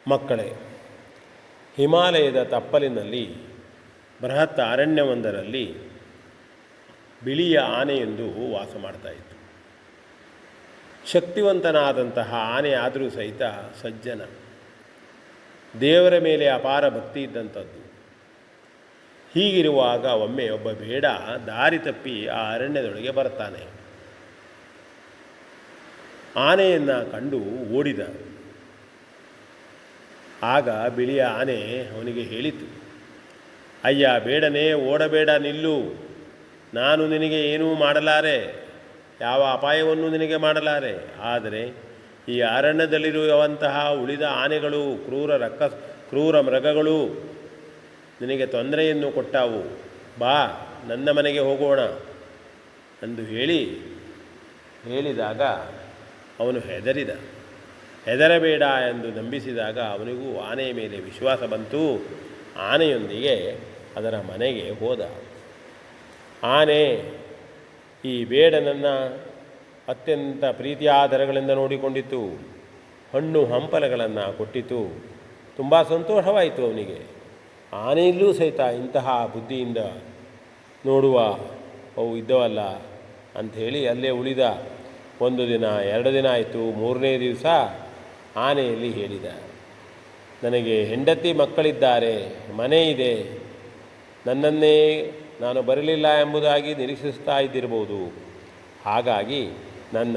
ಮಕ್ಕಳೇ, ಹಿಮಾಲಯದ ತಪ್ಪಲಿನಲ್ಲಿ ಬೃಹತ್ ಅರಣ್ಯವೊಂದರಲ್ಲಿ ಬಿಳಿಯ ಆನೆಯೊಂದು ವಾಸ ಮಾಡ್ತಾಯಿತ್ತು. ಶಕ್ತಿವಂತನಾದಂತಹ ಆನೆ ಆದರೂ ಸಹಿತ ಸಜ್ಜನ, ದೇವರ ಮೇಲೆ ಅಪಾರ ಭಕ್ತಿ ಇದ್ದಂಥದ್ದು. ಹೀಗಿರುವಾಗ ಒಮ್ಮೆ ಒಬ್ಬ ಬೇಡ ದಾರಿ ತಪ್ಪಿ ಆ ಅರಣ್ಯದೊಳಗೆ ಬರ್ತಾನೆ. ಆನೆಯನ್ನು ಕಂಡು ಓಡಿದ. ಆಗ ಬಿಳಿಯ ಆನೆ ಅವನಿಗೆ ಹೇಳಿತು, ಅಯ್ಯ ಬೇಡನೇ, ಓಡಬೇಡ, ನಿಲ್ಲು. ನಾನು ನಿನಗೆ ಏನೂ ಮಾಡಲಾರೆ, ಯಾವ ಅಪಾಯವನ್ನು ನಿನಗೆ ಮಾಡಲಾರೆ. ಆದರೆ ಈ ಅರಣ್ಯದಲ್ಲಿರುವಂತಹ ಉಳಿದ ಆನೆಗಳು, ಕ್ರೂರ ಮೃಗಗಳು ನಿನಗೆ ತೊಂದರೆಯನ್ನು ಕೊಟ್ಟಾವು. ಬಾ, ನನ್ನ ಮನೆಗೆ ಹೋಗೋಣ ಎಂದು ಹೇಳಿದಾಗ ಅವನು ಹೆದರಬೇಡ ಎಂದು ನಂಬಿಸಿದಾಗ ಅವನಿಗೂ ಆನೆಯ ಮೇಲೆ ವಿಶ್ವಾಸ ಬಂತು. ಆನೆಯೊಂದಿಗೆ ಅದರ ಮನೆಗೆ ಹೋದ. ಆನೆ ಈ ಬೇಡನನ್ನು ಅತ್ಯಂತ ಪ್ರೀತಿಯಾದರಗಳಿಂದ ನೋಡಿಕೊಂಡಿತು. ಹಣ್ಣು ಹಂಪಲಗಳನ್ನು ಕೊಟ್ಟಿತು. ತುಂಬ ಸಂತೋಷವಾಯಿತು ಅವನಿಗೆ. ಆನೆಯಲ್ಲೂ ಸಹಿತ ಇಂತಹ ಬುದ್ಧಿಯಿಂದ ನೋಡುವ ಅವು ಇದ್ದವಲ್ಲ ಅಂಥೇಳಿ ಅಲ್ಲೇ ಉಳಿದ. 1 ದಿನ 2 ದಿನ ಆಯಿತು. 3ನೇ ದಿವಸ ಆನೆಯಲ್ಲಿ ಹೇಳಿದ, ನನಗೆ ಹೆಂಡತಿ ಮಕ್ಕಳಿದ್ದಾರೆ, ಮನೆ ಇದೆ, ನನ್ನನ್ನೇ ನಾನು ಬರಲಿಲ್ಲ ಎಂಬುದಾಗಿ ನಿರೀಕ್ಷಿಸ್ತಾ ಇದ್ದಿರಬಹುದು. ಹಾಗಾಗಿ ನನ್ನ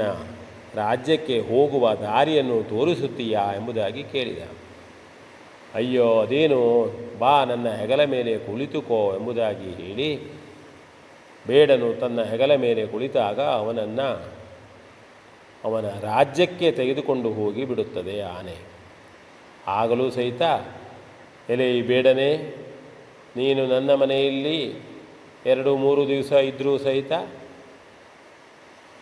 ರಾಜ್ಯಕ್ಕೆ ಹೋಗುವ ದಾರಿಯನ್ನು ತೋರಿಸುತ್ತೀಯಾ ಎಂಬುದಾಗಿ ಕೇಳಿದ. ಅಯ್ಯೋ ಅದೇನು, ಬಾ ನನ್ನ ಹೆಗಲ ಮೇಲೆ ಕುಳಿತುಕೋ ಎಂಬುದಾಗಿ ಹೇಳಿ ಬೇಡನು ತನ್ನ ಹೆಗಲ ಮೇಲೆ ಕುಳಿತಾಗ ಅವನ ರಾಜ್ಯಕ್ಕೆ ತೆಗೆದುಕೊಂಡು ಹೋಗಿ ಬಿಡುತ್ತದೆ ಆನೆ. ಆಗಲೂ ಸಹಿತ, ಎಲೆ ಬೇಡನೆ, ನೀನು ನನ್ನ ಮನೆಯಲ್ಲಿ 2-3 ದಿವಸ ಇದ್ದರೂ ಸಹಿತ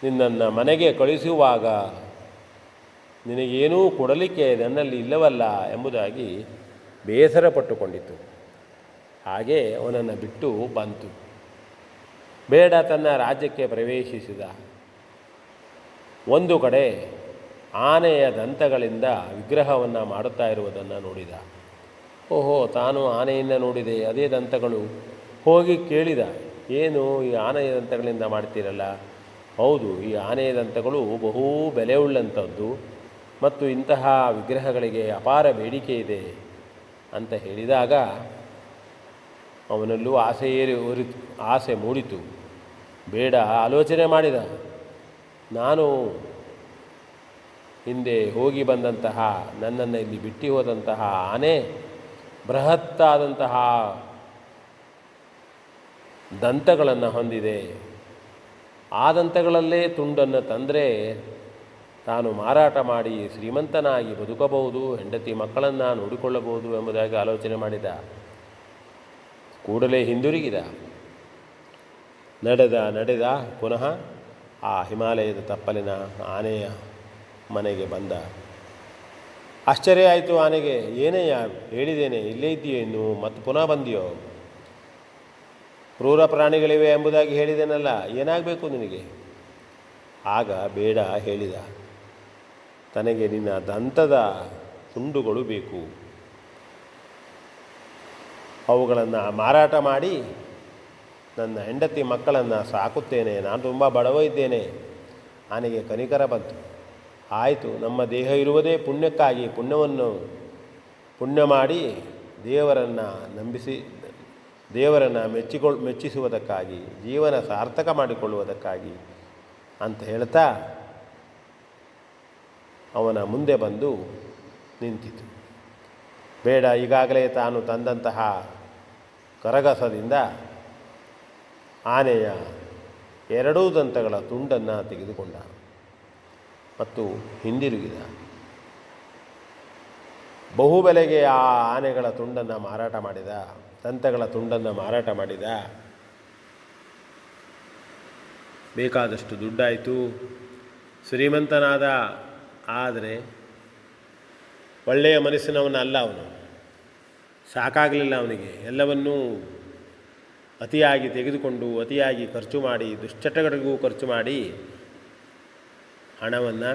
ನಿನ್ನನ್ನು ಮನೆಗೆ ಕಳಿಸುವಾಗ ನಿನಗೇನೂ ಕೊಡಲಿಕ್ಕೆ ನನ್ನಲ್ಲಿ ಇಲ್ಲವಲ್ಲ ಎಂಬುದಾಗಿ ಬೇಸರಪಟ್ಟುಕೊಂಡಿತು. ಹಾಗೆ ಅವನನ್ನು ಬಿಟ್ಟು ಬಂತು. ಬೇಡ ತನ್ನ ರಾಜ್ಯಕ್ಕೆ ಪ್ರವೇಶಿಸಿದ. ಒಂದು ಕಡೆ ಆನೆಯ ದಂತಗಳಿಂದ ವಿಗ್ರಹವನ್ನು ಮಾಡುತ್ತಾ ಇರುವುದನ್ನು ನೋಡಿದ. ಓಹೋ, ತಾನು ಆನೆಯನ್ನು ನೋಡಿದೆ, ಅದೇ ದಂತಗಳು. ಹೋಗಿ ಕೇಳಿದ, ಏನು ಈ ಆನೆಯ ದಂತಗಳಿಂದ ಮಾಡ್ತೀರಲ್ಲ? ಹೌದು, ಈ ಆನೆಯ ದಂತಗಳು ಬಹು ಬೆಲೆಯುಳ್ಳಂಥದ್ದು ಮತ್ತು ಇಂತಹ ವಿಗ್ರಹಗಳಿಗೆ ಅಪಾರ ಬೇಡಿಕೆ ಇದೆ ಅಂತ ಹೇಳಿದಾಗ ಅವನಲ್ಲೂ ಆಸೆ ಮೂಡಿತು. ಬೇಡ ಆಲೋಚನೆ ಮಾಡಿದ, ನಾನು ಹಿಂದೆ ಹೋಗಿ ಬಂದಂತಹ, ನನ್ನನ್ನು ಇಲ್ಲಿ ಬಿಟ್ಟು ಹೋದಂತಹ ಆನೆ ಬೃಹತ್ತಾದಂತಹ ದಂತಗಳನ್ನು ಹೊಂದಿದೆ. ಆ ದಂತಗಳಲ್ಲೇ ತುಂಡನ್ನು ತಂದರೆ ತಾನು ಮಾರಾಟ ಮಾಡಿ ಶ್ರೀಮಂತನಾಗಿ ಬದುಕಬಹುದು, ಹೆಂಡತಿ ಮಕ್ಕಳನ್ನು ನೋಡಿಕೊಳ್ಳಬಹುದು ಎಂಬುದಾಗಿ ಆಲೋಚನೆ ಮಾಡಿದ. ಕೂಡಲೇ ಹಿಂದಿರುಗಿದ. ನಡೆದ ಪುನಃ ಆ ಹಿಮಾಲಯದ ತಪ್ಪಲಿನ ಆನೆಯ ಮನೆಗೆ ಬಂದ. ಆಶ್ಚರ್ಯ ಆಯಿತು ಆನೆಗೆ. ಏನಯ್ಯ, ಹೇಳಿದ್ದೇನೆ ಇಲ್ಲೇ ಇದ್ದೀಯೋ, ಇನ್ನು ಮತ್ತು ಪುನಃ ಬಂದಿಯೋ? ಕ್ರೂರ ಪ್ರಾಣಿಗಳಿವೆ ಎಂಬುದಾಗಿ ಹೇಳಿದ್ದೇನಲ್ಲ, ಏನಾಗಬೇಕು ನಿನಗೆ? ಆಗ ಬೇಡ ಹೇಳಿದ, ತನಗೆ ನಿನ್ನ ದಂತದ ತುಂಡುಗಳು ಬೇಕು, ಅವುಗಳನ್ನು ಮಾರಾಟ ಮಾಡಿ ನನ್ನ ಹೆಂಡತಿ ಮಕ್ಕಳನ್ನು ಸಾಕುತ್ತೇನೆ, ನಾನು ತುಂಬ ಬಡವ ಇದ್ದೇನೆ. ಆನೆಗೆ ಕನಿಕರ ಬಂತು. ಆಯಿತು, ನಮ್ಮ ದೇಹ ಇರುವುದೇ ಪುಣ್ಯಕ್ಕಾಗಿ, ಪುಣ್ಯ ಮಾಡಿ ದೇವರನ್ನು ಮೆಚ್ಚಿಸುವುದಕ್ಕಾಗಿ, ಜೀವನ ಸಾರ್ಥಕ ಮಾಡಿಕೊಳ್ಳುವುದಕ್ಕಾಗಿ ಅಂತ ಹೇಳ್ತಾ ಅವನ ಮುಂದೆ ಬಂದು ನಿಂತಿತು. ಬೇಡ ಈಗಾಗಲೇ ತಾನು ತಂದಂತಹ ಕರಗಸದಿಂದ ಆನೆಯ 2 ದಂತಗಳ ತುಂಡನ್ನು ತೆಗೆದುಕೊಂಡ ಮತ್ತು ಹಿಂದಿರುಗಿದ. ಬಹುಬೆಲೆಗೆ ಆ ಆನೆಗಳ ತುಂಡನ್ನು ಮಾರಾಟ ಮಾಡಿದ, ದಂತಗಳ ತುಂಡನ್ನು ಮಾರಾಟ ಮಾಡಿದ. ಬೇಕಾದಷ್ಟು ದುಡ್ಡಾಯಿತು, ಶ್ರೀಮಂತನಾದ. ಆದರೆ ಒಳ್ಳೆಯ ಮನಸ್ಸಿನವನಲ್ಲ ಅವನು. ಸಾಕಾಗಲಿಲ್ಲ ಅವನಿಗೆ. ಎಲ್ಲವನ್ನೂ ಅತಿಯಾಗಿ ತೆಗೆದುಕೊಂಡು ಅತಿಯಾಗಿ ಖರ್ಚು ಮಾಡಿ, ದುಶ್ಚಟಗಳಿಗೂ ಖರ್ಚು ಮಾಡಿ ಹಣವನ್ನು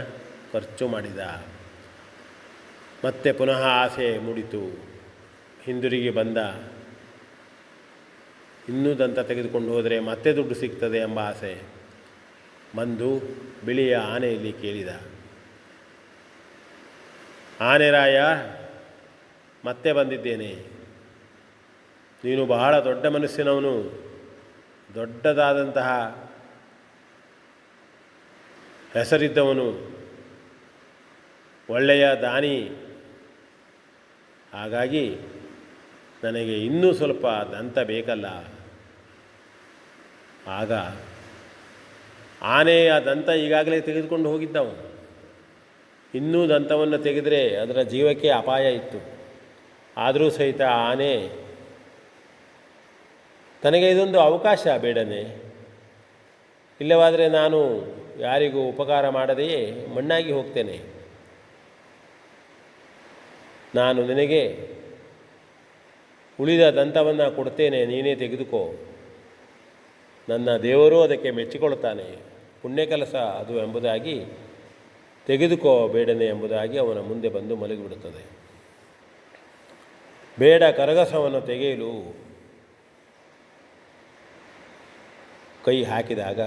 ಖರ್ಚು ಮಾಡಿದ. ಮತ್ತೆ ಪುನಃ ಆಸೆ ಮೂಡಿತು. ಹಿಂದಿರುಗಿ ಬಂದ. ಇನ್ನೂ ದಂತ ತೆಗೆದುಕೊಂಡು ಹೋದರೆ ಮತ್ತೆ ದುಡ್ಡು ಸಿಗ್ತದೆ ಎಂಬ ಆಸೆ. ಬಂದು ಬಿಳಿಯ ಆನೆಯಲ್ಲಿ ಕೇಳಿದ, ಆನೆರಾಯ, ಮತ್ತೆ ಬಂದಿದ್ದೇನೆ. ನೀನು ಬಹಳ ದೊಡ್ಡ ಮನಸ್ಸಿನವನು, ದೊಡ್ಡದಾದಂತಹ ಹೆಸರಿದ್ದವನು, ಒಳ್ಳೆಯ ದಾನಿ. ಹಾಗಾಗಿ ನನಗೆ ಇನ್ನೂ ಸ್ವಲ್ಪ ದಂತ ಬೇಕಲ್ಲ. ಆಗ ಆನೆಯ ದಂತ ಈಗಾಗಲೇ ತೆಗೆದುಕೊಂಡು ಹೋಗಿದ್ದವನು. ಇನ್ನೂ ದಂತವನ್ನು ತೆಗೆದರೆ ಅದರ ಜೀವಕ್ಕೆ ಅಪಾಯ ಇತ್ತು. ಆದರೂ ಸಹಿತ ಆನೆ ತನಗೆ ಇದೊಂದು ಅವಕಾಶ ಬೇಡನೆ, ಇಲ್ಲವಾದರೆ ನಾನು ಯಾರಿಗೂ ಉಪಕಾರ ಮಾಡದೆಯೇ ಮಣ್ಣಾಗಿ ಹೋಗ್ತೇನೆ. ನಾನು ನಿನಗೆ ಉಳಿದ ದಂತವನ್ನು ಕೊಡ್ತೇನೆ, ನೀನೇ ತೆಗೆದುಕೋ. ನನ್ನ ದೇವರೂ ಅದಕ್ಕೆ ಮೆಚ್ಚಿಕೊಳ್ಳುತ್ತಾನೆ, ಪುಣ್ಯ ಕೆಲಸ ಅದು ಎಂಬುದಾಗಿ, ತೆಗೆದುಕೋ ಬೇಡನೆ ಎಂಬುದಾಗಿ ಅವನ ಮುಂದೆ ಬಂದು ಮಲಗಿಬಿಡುತ್ತದೆ. ಬೇಡ ಕರಗಸವನ್ನು ತೆಗೆಯಲು ಕೈ ಹಾಕಿದಾಗ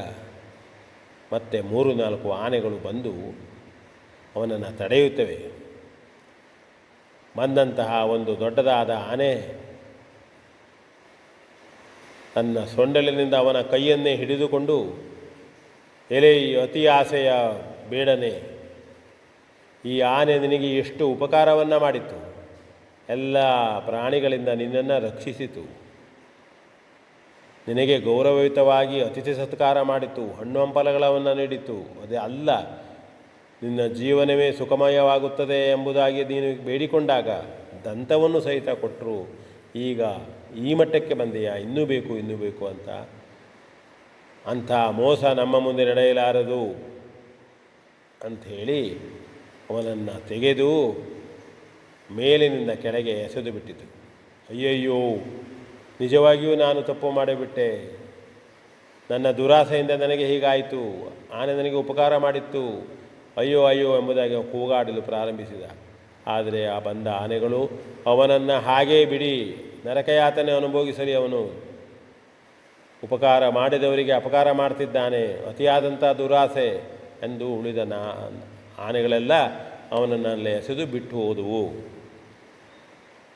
ಮತ್ತೆ 3-4 ಆನೆಗಳು ಬಂದು ಅವನನ್ನು ತಡೆಯುತ್ತವೆ. ಬಂದಂತಹ ಒಂದು ದೊಡ್ಡದಾದ ಆನೆ ತನ್ನ ಸೊಂಡಲಿನಿಂದ ಅವನ ಕೈಯನ್ನೇ ಹಿಡಿದುಕೊಂಡು, ಎಲೆ ಅತಿ ಆಸೆಯ ಬೇಡನೆ, ಈ ಆನೆ ನಿನಗೆ ಎಷ್ಟು ಉಪಕಾರವನ್ನು ಮಾಡಿತು, ಎಲ್ಲ ಪ್ರಾಣಿಗಳಿಂದ ನಿನ್ನನ್ನು ರಕ್ಷಿಸಿತು, ನಿನಗೆ ಗೌರವಯುತವಾಗಿ ಅತಿಥಿ ಸತ್ಕಾರ ಮಾಡಿತು, ಹಣ್ಣು ಹಂಪಲಗಳನ್ನು ನೀಡಿತು. ಅದೇ ಅಲ್ಲ, ನಿನ್ನ ಜೀವನವೇ ಸುಖಮಯವಾಗುತ್ತದೆ ಎಂಬುದಾಗಿ ನೀನು ಬೇಡಿಕೊಂಡಾಗ ದಂತವನ್ನು ಸಹಿತ ಕೊಟ್ಟರು. ಈಗ ಈ ಮಟ್ಟಕ್ಕೆ ಬಂದೆಯಾ, ಇನ್ನೂ ಬೇಕು ಇನ್ನೂ ಬೇಕು ಅಂತ. ಅಂಥ ಮೋಸ ನಮ್ಮ ಮುಂದೆ ನಡೆಯಲಾರದು ಅಂಥೇಳಿ ಅವನನ್ನು ತೆಗೆದು ಮೇಲಿನಿಂದ ಕೆಳಗೆ ಎಸೆದು ಬಿಟ್ಟಿತು. ಅಯ್ಯಯ್ಯೋ, ನಿಜವಾಗಿಯೂ ನಾನು ತಪ್ಪು ಮಾಡಿಬಿಟ್ಟೆ, ನನ್ನ ದುರಾಸೆಯಿಂದ ನನಗೆ ಹೀಗಾಯಿತು, ಆನೆ ನನಗೆ ಉಪಕಾರ ಮಾಡಿತ್ತು, ಅಯ್ಯೋ ಅಯ್ಯೋ ಎಂಬುದಾಗಿ ಕೂಗಾಡಲು ಪ್ರಾರಂಭಿಸಿದ. ಆದರೆ ಆ ಬಂದ ಆನೆಗಳು ಅವನನ್ನು ಹಾಗೇ ಬಿಡಿ, ನರಕಯಾತನೆ ಅನುಭವಿಸಲಿ, ಅವನು ಉಪಕಾರ ಮಾಡಿದವರಿಗೆ ಅಪಕಾರ ಮಾಡ್ತಿದ್ದಾನೆ, ಅತಿಯಾದಂಥ ದುರಾಸೆ ಎಂದು ಉಳಿದ ಆನೆಗಳೆಲ್ಲ ಅವನನ್ನಲ್ಲೇ ಎಸೆದು ಬಿಟ್ಟು ಹೋದವು.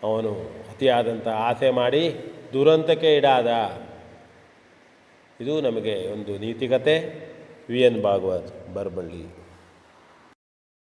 ಅವನು ಅತಿಯಾದಂಥ ಆಸೆ ಮಾಡಿ ದುರಂತಕ್ಕೆ ಈಡಾದ. ಇದು ನಮಗೆ ಒಂದು ನೀತಿಕತೆ. V N Bhagwat, Baraballi.